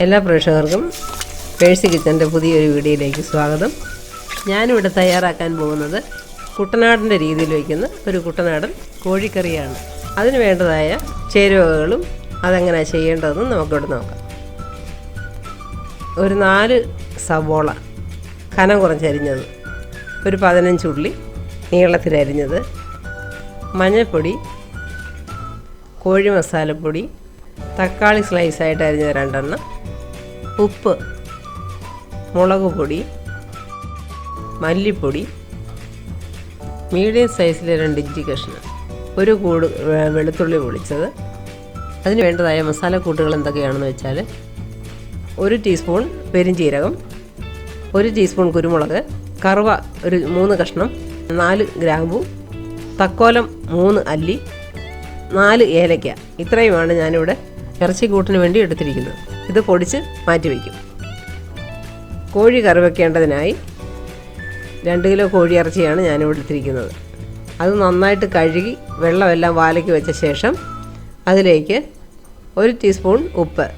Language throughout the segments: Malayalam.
എല്ലാ പ്രേക്ഷകർക്കും പേഴ്സി കിച്ചൻ്റെ പുതിയൊരു വീഡിയോയിലേക്ക് സ്വാഗതം. ഞാനിവിടെ തയ്യാറാക്കാൻ പോകുന്നത് കുട്ടനാടിൻ്റെ രീതിയിൽ വയ്ക്കുന്ന ഒരു കുട്ടനാടൻ കോഴിക്കറിയാണ്. അതിന് വേണ്ടതായ ചേരുവകളും അതെങ്ങനെയാണ് ചെയ്യേണ്ടതെന്ന് നമുക്കിവിടെ നോക്കാം. ഒരു 4 സവോള കനം കുറച്ചരിഞ്ഞത്, ഒരു 15 ഉള്ളി നീളത്തിലരിഞ്ഞത്, മഞ്ഞൾപ്പൊടി, കോഴി മസാലപ്പൊടി, തക്കാളി സ്ലൈസായിട്ട് അരിഞ്ഞത് 2 എണ്ണം, ഉപ്പ്, മുളക് പൊടി, മല്ലിപ്പൊടി, മീഡിയം സൈസിലെ 2 ഇഞ്ചി കഷ്ണം, ഒരു കൂട് വെളുത്തുള്ളി പൊളിച്ചത്. അതിന് വേണ്ടതായ മസാലക്കൂട്ടുകൾ എന്തൊക്കെയാണെന്ന് വെച്ചാൽ 1 ടീസ്പൂൺ പെരിഞ്ചീരകം, 1 ടീസ്പൂൺ കുരുമുളക്, കറുവ ഒരു 3 കഷ്ണം, 4 ഗ്രാമ്പു, തക്കോലം 3 അല്ലി, 4 ഏലയ്ക്ക. ഇത്രയുമാണ് ഞാനിവിടെ ഇറച്ചിക്കൂട്ടിന് വേണ്ടി എടുത്തിരിക്കുന്നത്. ഇത് പൊടിച്ച് മാറ്റി വയ്ക്കും. കോഴി കറി വയ്ക്കേണ്ടതിനായി 2 കിലോ കോഴി ഇറച്ചിയാണ് ഞാനിവിടെ എടുത്തിരിക്കുന്നത്. അത് നന്നായിട്ട് കഴുകി വെള്ളമെല്ലാം വാലയ്ക്ക് വെച്ച ശേഷം അതിലേക്ക് 1 ടീസ്പൂൺ ഉപ്പ്,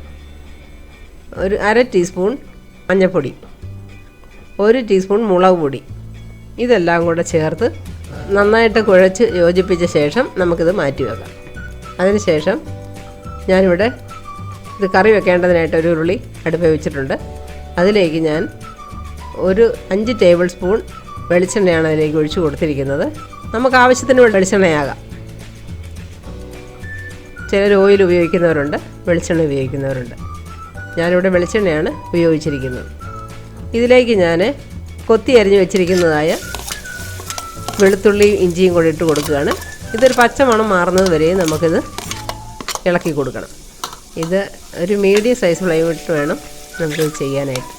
ഒരു 1/2 ടീസ്പൂൺ മഞ്ഞൾപ്പൊടി, 1 ടീസ്പൂൺ മുളക് പൊടി, ഇതെല്ലാം കൂടെ ചേർത്ത് നന്നായിട്ട് കുഴച്ച് യോജിപ്പിച്ച ശേഷം നമുക്കിത് മാറ്റി വെക്കാം. അതിനുശേഷം ഞാനിവിടെ ഇത് കറി വെക്കേണ്ടതിനായിട്ട് ഒരു ഉരുളി അടുപ്പിൽ വെച്ചിട്ടുണ്ട്. അതിലേക്ക് ഞാൻ ഒരു 5 ടേബിൾ സ്പൂൺ വെളിച്ചെണ്ണയാണ് അതിലേക്ക് ഒഴിച്ച് കൊടുത്തിരിക്കുന്നത്. നമുക്ക് ആവശ്യത്തിന് വെളിച്ചെണ്ണയാകാം. ചിലർ ഓയിൽ ഉപയോഗിക്കുന്നവരുണ്ട്, വെളിച്ചെണ്ണ ഉപയോഗിക്കുന്നവരുണ്ട്. ഞാനിവിടെ വെളിച്ചെണ്ണയാണ് ഉപയോഗിച്ചിരിക്കുന്നത്. ഇതിലേക്ക് ഞാൻ കൊത്തി അരിഞ്ഞ് വെച്ചിരിക്കുന്നതായ വെളുത്തുള്ളിയും ഇഞ്ചിയും കൂടി ഇട്ട് കൊടുക്കുകയാണ്. ഇതൊരു പച്ചമണം മാറുന്നത് വരെയും നമുക്കിത് ഇളക്കി കൊടുക്കണം. ഇത് ഒരു മീഡിയം സൈസ് ഫ്ലെയിമിട്ട് വേണം നമുക്കിത് ചെയ്യാനായിട്ട്.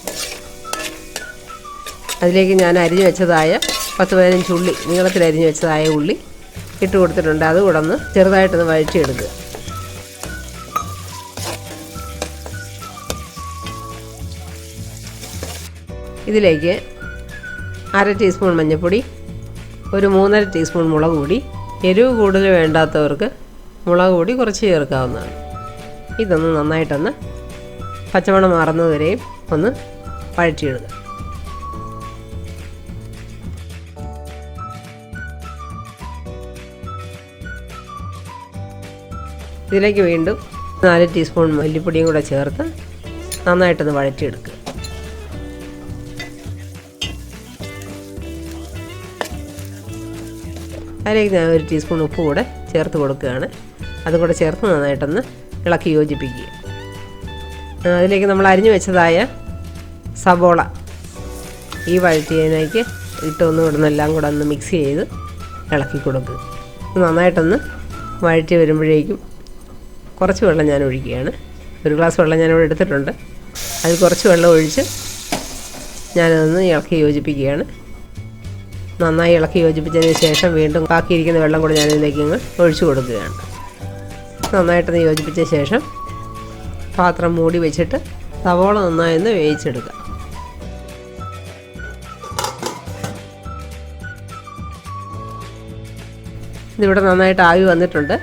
അതിലേക്ക് ഞാൻ അരിഞ്ഞു വെച്ചതായ 10-15 ഉള്ളി, നീളത്തിൽ അരിഞ്ഞു വെച്ചതായ ഉള്ളി ഇട്ട് കൊടുത്തിട്ടുണ്ട്. അത് കൂടെ ഒന്ന് ചെറുതായിട്ടൊന്ന് വഴറ്റിയെടുക്കുക. ഇതിലേക്ക് 1/2 ടീസ്പൂൺ മഞ്ഞൾപ്പൊടി, ഒരു 3.5 ടീസ്പൂൺ മുളക് പൊടി. എരിവ് കൂടുതൽ വേണ്ടാത്തവർക്ക് മുളക് പൊടി കുറച്ച് ചേർക്കാവുന്നതാണ്. ഇതൊന്ന് നന്നായിട്ടൊന്ന് പച്ചമണം മാറുന്നതുവരെയും ഒന്ന് വഴറ്റിയിടുക. ഇതിലേക്ക് വീണ്ടും 4 ടീസ്പൂൺ മല്ലിപ്പൊടിയും കൂടെ ചേർത്ത് നന്നായിട്ടൊന്ന് വഴറ്റിയെടുക്കുക. അതിലേക്ക് ഞാൻ 1 ടീസ്പൂൺ ഉപ്പ് കൂടെ ചേർത്ത് കൊടുക്കുകയാണ്. അതും കൂടെ ചേർത്ത് നന്നായിട്ടൊന്ന് ഇളക്കി യോജിപ്പിക്കുക. അതിലേക്ക് നമ്മൾ അരിഞ്ഞു വെച്ചതായ സവോള ഈ വഴറ്റിയതിലേക്ക് ഇട്ടൊന്ന് ഇടുന്നെല്ലാം കൂടെ ഒന്ന് മിക്സ് ചെയ്ത് ഇളക്കി കൊടുക്കുക. നന്നായിട്ടൊന്ന് വഴറ്റി വരുമ്പോഴേക്കും കുറച്ച് വെള്ളം ഞാൻ ഒഴിക്കുകയാണ്. 1 ഗ്ലാസ് വെള്ളം ഞാനിവിടെ എടുത്തിട്ടുണ്ട്. അതിൽ കുറച്ച് വെള്ളം ഒഴിച്ച് ഞാനതൊന്ന് ഇളക്കി യോജിപ്പിക്കുകയാണ്. നന്നായി ഇളക്കി യോജിപ്പിച്ചതിന് ശേഷം വീണ്ടും ബാക്കിയിരിക്കുന്ന വെള്ളം കൂടെ ഞാനിതിലേക്ക് ഒഴിച്ചു കൊടുക്കുകയാണ്. നന്നായിട്ടൊന്ന് യോജിപ്പിച്ച ശേഷം പാത്രം മൂടി വെച്ചിട്ട് സവോള നന്നായൊന്ന് വേവിച്ചെടുക്കുക. ഇതിവിടെ നന്നായിട്ട് ആവി വന്നിട്ടുണ്ട്.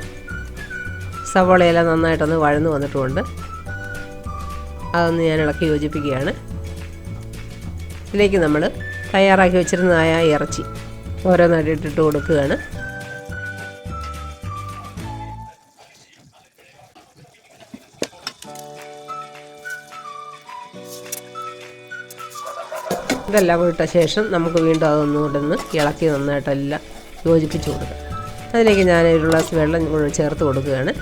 സവോളയെല്ലാം നന്നായിട്ടൊന്ന് വഴന്ന് വന്നിട്ടുമുണ്ട്. അതൊന്ന് ഞാൻ ഇളക്കി യോജിപ്പിക്കുകയാണ്. ഇതിലേക്ക് നമ്മൾ തയ്യാറാക്കി വെച്ചിരുന്നതായ ഇറച്ചി ഓരോന്നായിട്ട് ഇട്ടിട്ട് കൊടുക്കുകയാണ്. ഇതെല്ലാം ഇട്ട ശേഷം നമുക്ക് വീണ്ടും അതൊന്നുകൂടെ ഒന്ന് ഇളക്കി നന്നായിട്ടെല്ലാം യോജിപ്പിച്ച് കൊടുക്കുക. അതിലേക്ക് ഞാൻ 1 ഗ്ലാസ് വെള്ളം കൂടെ ചേർത്ത് കൊടുക്കുകയാണ്.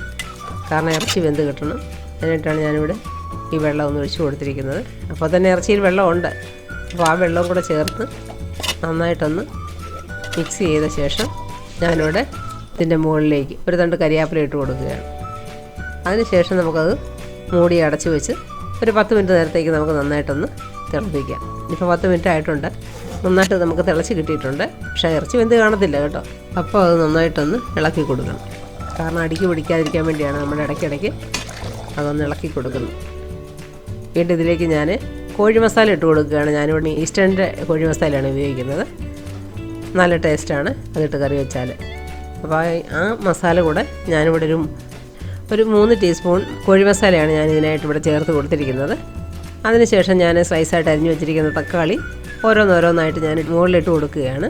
കാരണം ഇറച്ചി വെന്ത് കിട്ടണം. അതിനായിട്ടാണ് ഞാനിവിടെ ഈ വെള്ളം ഒന്ന് ഒഴിച്ച് കൊടുത്തിരിക്കുന്നത്. അപ്പോൾ തന്നെ ഇറച്ചിയിൽ വെള്ളമുണ്ട്. അപ്പോൾ ആ വെള്ളം കൂടെ ചേർത്ത് നന്നായിട്ടൊന്ന് മിക്സ് ചെയ്ത ശേഷം ഞാനിവിടെ ഇതിൻ്റെ മുകളിലേക്ക് ഒരു തണ്ട് കരിയാപ്പില ഇട്ട് കൊടുക്കുകയാണ്. അതിനുശേഷം നമുക്കത് മൂടി അടച്ച് വെച്ച് ഒരു 10 മിനിറ്റ് നേരത്തേക്ക് നമുക്ക് നന്നായിട്ടൊന്ന് തിളപ്പിക്കാം. ഇപ്പോൾ 10 മിനിറ്റ് ആയിട്ടുണ്ട്. നന്നായിട്ട് നമുക്ക് തിളച്ച് കിട്ടിയിട്ടുണ്ട്. പക്ഷേ ഇറച്ചി വെന്ത് കാണത്തില്ല കേട്ടോ. അപ്പോൾ അത് നന്നായിട്ടൊന്ന് ഇളക്കി കൊടുക്കണം. കാരണം അടിക്ക് പിടിക്കാതിരിക്കാൻ വേണ്ടിയാണ് നമ്മൾ ഇടയ്ക്കിടയ്ക്ക് അതൊന്ന് ഇളക്കി കൊടുക്കുന്നത്. വീണ്ടും ഇതിലേക്ക് ഞാൻ കോഴി മസാല ഇട്ട് കൊടുക്കുകയാണ്. ഞാനിവിടെ ഈസ്റ്റേണിൻ്റെ കോഴി മസാലയാണ് ഉപയോഗിക്കുന്നത്. നല്ല ടേസ്റ്റാണ് അതിട്ട് കറി വെച്ചാൽ. അപ്പോൾ ആ മസാല കൂടെ ഞാനിവിടെ ഒരു ഒരു 3 ടീസ്പൂൺ കോഴി മസാലയാണ് ഞാൻ ഇതിനായിട്ട് ഇവിടെ ചേർത്ത് കൊടുത്തിരിക്കുന്നത്. അതിനുശേഷം ഞാൻ സ്ലൈസായിട്ട് അരിഞ്ഞു വെച്ചിരിക്കുന്ന തക്കാളി ഓരോന്നോരോന്നായിട്ട് ഞാൻ മുകളിലിട്ട് കൊടുക്കുകയാണ്.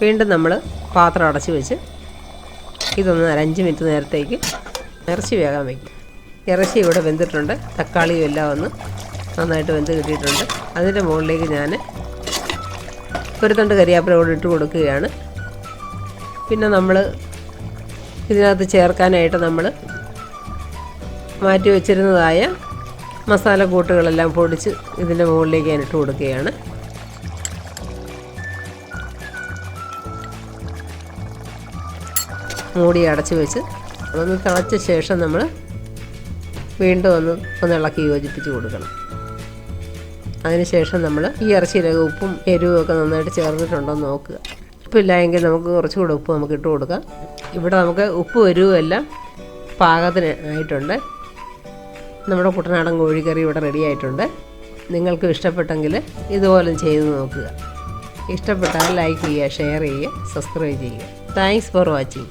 വീണ്ടും നമ്മൾ പാത്രം അടച്ചു വെച്ച് ഇതൊന്ന് 5 മിനിറ്റ് നേരത്തേക്ക് ഇറച്ചി വേകാൻ വയ്ക്കും. ഇറച്ചി ഇവിടെ വെന്തിട്ടുണ്ട്, തക്കാളിയും എല്ലാം ഒന്ന് നന്നായിട്ട് വെന്ത് കിട്ടിയിട്ടുണ്ട്. അതിൻ്റെ മുകളിലേക്ക് ഞാൻ ഒരു തണ്ട് കരിയാപ്പില കൂടെ ഇട്ട് കൊടുക്കുകയാണ്. പിന്നെ നമ്മൾ ഇതിനകത്ത് ചേർക്കാനായിട്ട് നമ്മൾ മാറ്റി വെച്ചിരുന്നതായ മസാലക്കൂട്ടുകളെല്ലാം പൊടിച്ച് ഇതിൻ്റെ മുകളിലേക്ക് ഞാൻ ഇട്ട് കൊടുക്കുകയാണ്. മൂടി അടച്ച് വെച്ച് അതൊന്ന് തിളച്ച ശേഷം നമ്മൾ വീണ്ടും ഒന്ന് ഇളക്കി യോജിപ്പിച്ച് കൊടുക്കണം. അതിനുശേഷം നമ്മൾ ഈ ഇറച്ചിയിലൊക്കെ ഉപ്പും എരിവും ഒക്കെ നന്നായിട്ട് ചേർന്നിട്ടുണ്ടോ എന്ന് നോക്കുക. ഉപ്പില്ല എങ്കിൽ നമുക്ക് കുറച്ചുകൂടെ ഉപ്പ് നമുക്ക് ഇട്ട് കൊടുക്കാം. ഇവിടെ നമുക്ക് ഉപ്പും എരിവും എല്ലാം പാകത്തിന് ആയിട്ടുണ്ട്. നമ്മുടെ കുട്ടനാടൻ കോഴിക്കറി ഇവിടെ റെഡി ആയിട്ടുണ്ട്. നിങ്ങൾക്കും ഇഷ്ടപ്പെട്ടെങ്കിൽ ഇതുപോലെ ചെയ്ത് നോക്കുക. ഇഷ്ടപ്പെട്ടാൽ ലൈക്ക് ചെയ്യുക, ഷെയർ ചെയ്യുക, സബ്സ്ക്രൈബ് ചെയ്യുക. Thanks for watching.